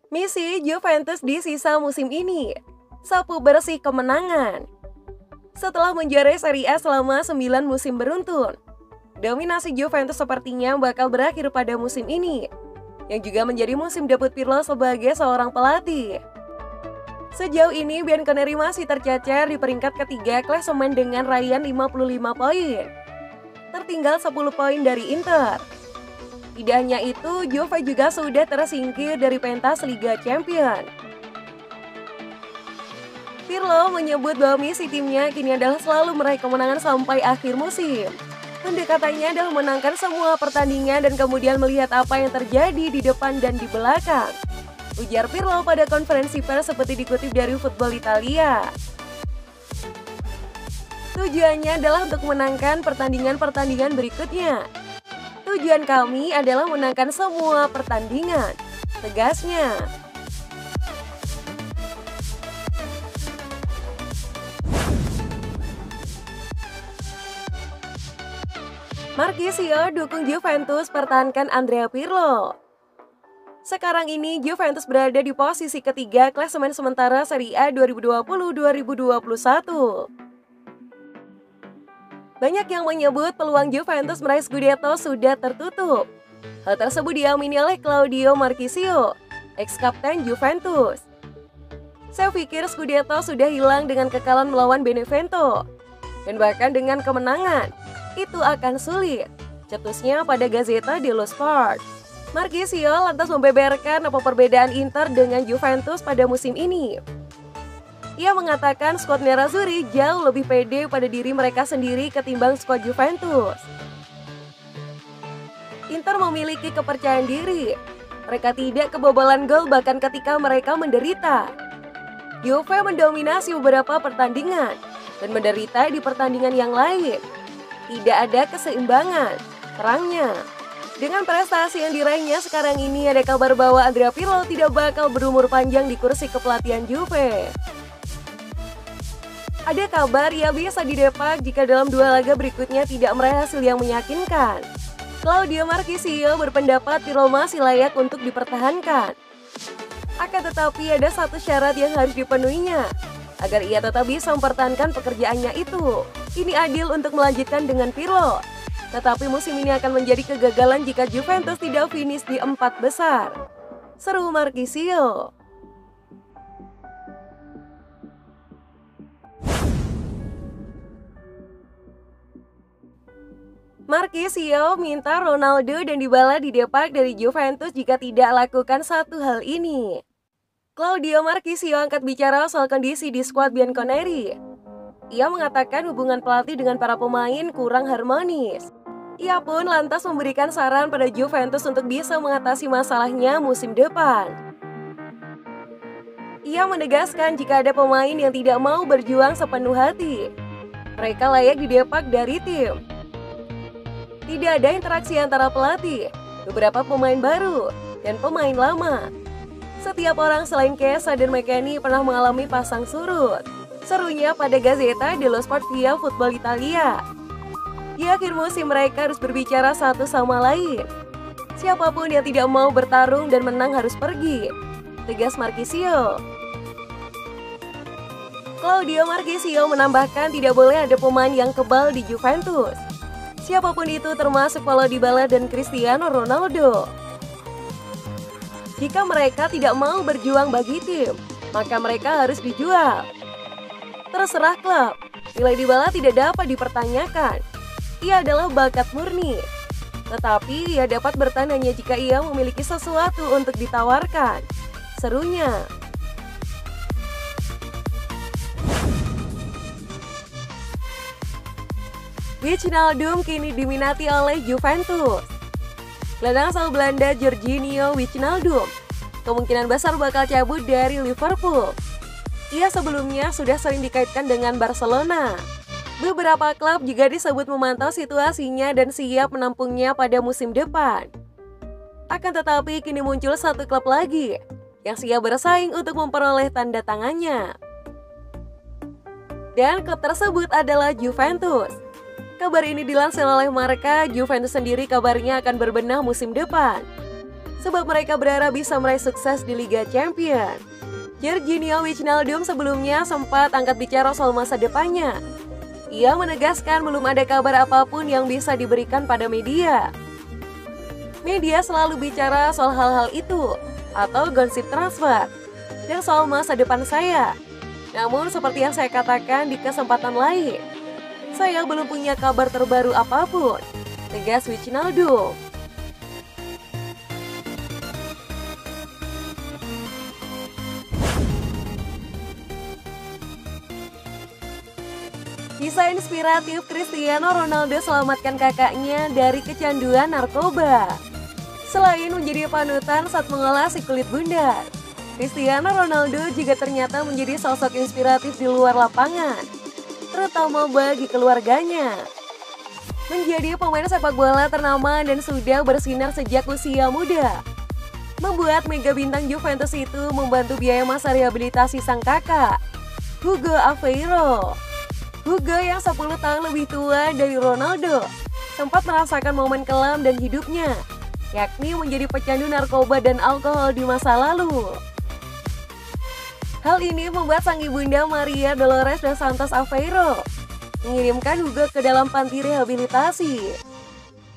Misi Juventus di sisa musim ini, sapu bersih kemenangan. Setelah menjuarai Serie A selama 9 musim beruntun, dominasi Juventus sepertinya bakal berakhir pada musim ini, yang juga menjadi musim debut Pirlo sebagai seorang pelatih. Sejauh ini Bianconeri masih tercecer di peringkat ketiga klasemen dengan raihan 55 poin. Tertinggal 10 poin dari Inter. Tidak hanya itu, Juve juga sudah tersingkir dari pentas Liga Champions. Pirlo menyebut bahwa misi timnya kini adalah selalu meraih kemenangan sampai akhir musim. Pendekatannya adalah memenangkan semua pertandingan dan kemudian melihat apa yang terjadi di depan dan di belakang, ujar Pirlo pada konferensi pers seperti dikutip dari Football Italia. Tujuannya adalah untuk memenangkan pertandingan-pertandingan berikutnya. Tujuan kami adalah menangkan semua pertandingan, tegasnya. Marchisio dukung Juventus pertahankan Andrea Pirlo. Sekarang ini Juventus berada di posisi ketiga klasemen sementara Serie A 2020-2021. Banyak yang menyebut peluang Juventus meraih Scudetto sudah tertutup. Hal tersebut diamini oleh Claudio Marchisio, ex-kapten Juventus. Saya pikir Scudetto sudah hilang dengan kekalahan melawan Benevento. Dan bahkan dengan kemenangan, itu akan sulit, cetusnya pada Gazzetta dello Sport. Marchisio lantas membeberkan apa perbedaan Inter dengan Juventus pada musim ini. Ia mengatakan skuad Nerazzurri jauh lebih pede pada diri mereka sendiri ketimbang skuad Juventus. Inter memiliki kepercayaan diri. Mereka tidak kebobolan gol bahkan ketika mereka menderita. Juve mendominasi beberapa pertandingan dan menderita di pertandingan yang lain. Tidak ada keseimbangan, terangnya. Dengan prestasi yang diraihnya sekarang ini, ada kabar bahwa Andrea Pirlo tidak bakal berumur panjang di kursi kepelatihan Juve. Ada kabar ia bisa didepak jika dalam 2 laga berikutnya tidak meraih hasil yang meyakinkan. Claudio Marchisio berpendapat Pirlo masih layak untuk dipertahankan. Akan tetapi ada satu syarat yang harus dipenuhinya, agar ia tetap bisa mempertahankan pekerjaannya itu. Ini adil untuk melanjutkan dengan Pirlo. Tetapi musim ini akan menjadi kegagalan jika Juventus tidak finish di 4 besar. Seru Marchisio. Marchisio minta Ronaldo dan Dybala didepak dari Juventus jika tidak lakukan satu hal ini. Claudio Marchisio angkat bicara soal kondisi di skuad Bianconeri. Ia mengatakan hubungan pelatih dengan para pemain kurang harmonis. Ia pun lantas memberikan saran pada Juventus untuk bisa mengatasi masalahnya musim depan. Ia menegaskan jika ada pemain yang tidak mau berjuang sepenuh hati, mereka layak didepak dari tim. Tidak ada interaksi antara pelatih, beberapa pemain baru, dan pemain lama. Setiap orang selain Chiesa dan McKennie pernah mengalami pasang surut. Serunya pada Gazzetta dello Sport via Football Italia. Di akhir musim mereka harus berbicara satu sama lain. Siapapun yang tidak mau bertarung dan menang harus pergi, tegas Marchisio. Claudio Marchisio menambahkan tidak boleh ada pemain yang kebal di Juventus. Siapapun itu termasuk Paulo Dybala dan Cristiano Ronaldo. Jika mereka tidak mau berjuang bagi tim, maka mereka harus dijual. Terserah klub, nilai Dybala tidak dapat dipertanyakan. Ia adalah bakat murni. Tetapi ia dapat bertahan hanya jika ia memiliki sesuatu untuk ditawarkan. Serunya. Wijnaldum kini diminati oleh Juventus. Gelandang asal Belanda Georginio Wijnaldum kemungkinan besar bakal cabut dari Liverpool. Ia sebelumnya sudah sering dikaitkan dengan Barcelona. Beberapa klub juga disebut memantau situasinya dan siap menampungnya pada musim depan. Akan tetapi kini muncul satu klub lagi yang siap bersaing untuk memperoleh tanda tangannya. Dan klub tersebut adalah Juventus. Kabar ini dilansir oleh Marca. Juventus sendiri kabarnya akan berbenah musim depan. sebab mereka berharap bisa meraih sukses di Liga Champions. Georginio Wijnaldum sebelumnya sempat angkat bicara soal masa depannya. Ia menegaskan belum ada kabar apapun yang bisa diberikan pada media. Media selalu bicara soal hal-hal itu atau gosip transfer dan soal masa depan saya. Namun seperti yang saya katakan di kesempatan lain, saya belum punya kabar terbaru apapun, tegas Wijnaldum. Kisah inspiratif Cristiano Ronaldo selamatkan kakaknya dari kecanduan narkoba. Selain menjadi panutan saat mengolah si kulit bundar, Cristiano Ronaldo juga ternyata menjadi sosok inspiratif di luar lapangan, terutama bagi keluarganya. Menjadi pemain sepak bola ternama dan sudah bersinar sejak usia muda, membuat mega bintang Juventus itu membantu biaya masa rehabilitasi sang kakak, Hugo Aveiro. Hugo yang 10 tahun lebih tua dari Ronaldo sempat merasakan momen kelam dan hidupnya, yakni menjadi pecandu narkoba dan alkohol di masa lalu. Hal ini membuat sang ibunda Maria Dolores dos Santos Aveiro mengirimkan Hugo ke dalam panti rehabilitasi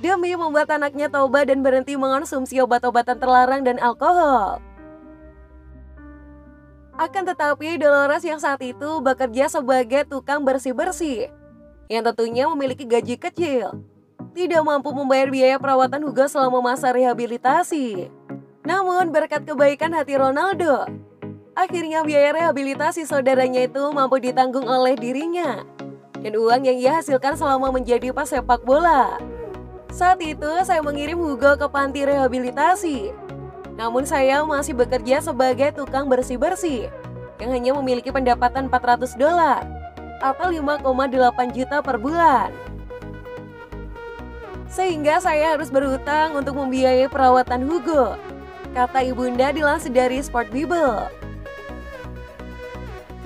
demi membuat anaknya tobat dan berhenti mengonsumsi obat-obatan terlarang dan alkohol. Akan tetapi Dolores yang saat itu bekerja sebagai tukang bersih-bersih, yang tentunya memiliki gaji kecil, tidak mampu membayar biaya perawatan Hugo selama masa rehabilitasi. Namun berkat kebaikan hati Ronaldo, akhirnya biaya rehabilitasi saudaranya itu mampu ditanggung oleh dirinya, dan uang yang ia hasilkan selama menjadi pesepak bola. Saat itu saya mengirim Hugo ke panti rehabilitasi, namun saya masih bekerja sebagai tukang bersih-bersih yang hanya memiliki pendapatan $400 atau 5,8 juta per bulan. Sehingga saya harus berhutang untuk membiayai perawatan Hugo, kata ibunda dilansir dari Sport Bible.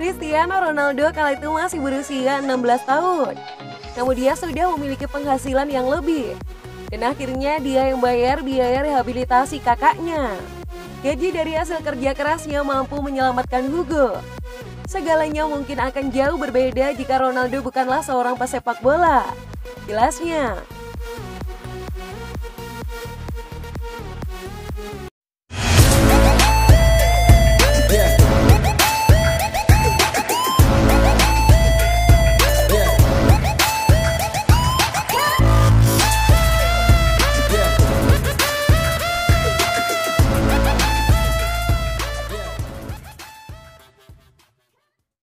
Cristiano Ronaldo kala itu masih berusia 16 tahun, namun dia sudah memiliki penghasilan yang lebih. Dan akhirnya dia yang bayar biaya rehabilitasi kakaknya. Gaji dari hasil kerja kerasnya mampu menyelamatkan Hugo. Segalanya mungkin akan jauh berbeda jika Ronaldo bukanlah seorang pesepak bola, jelasnya.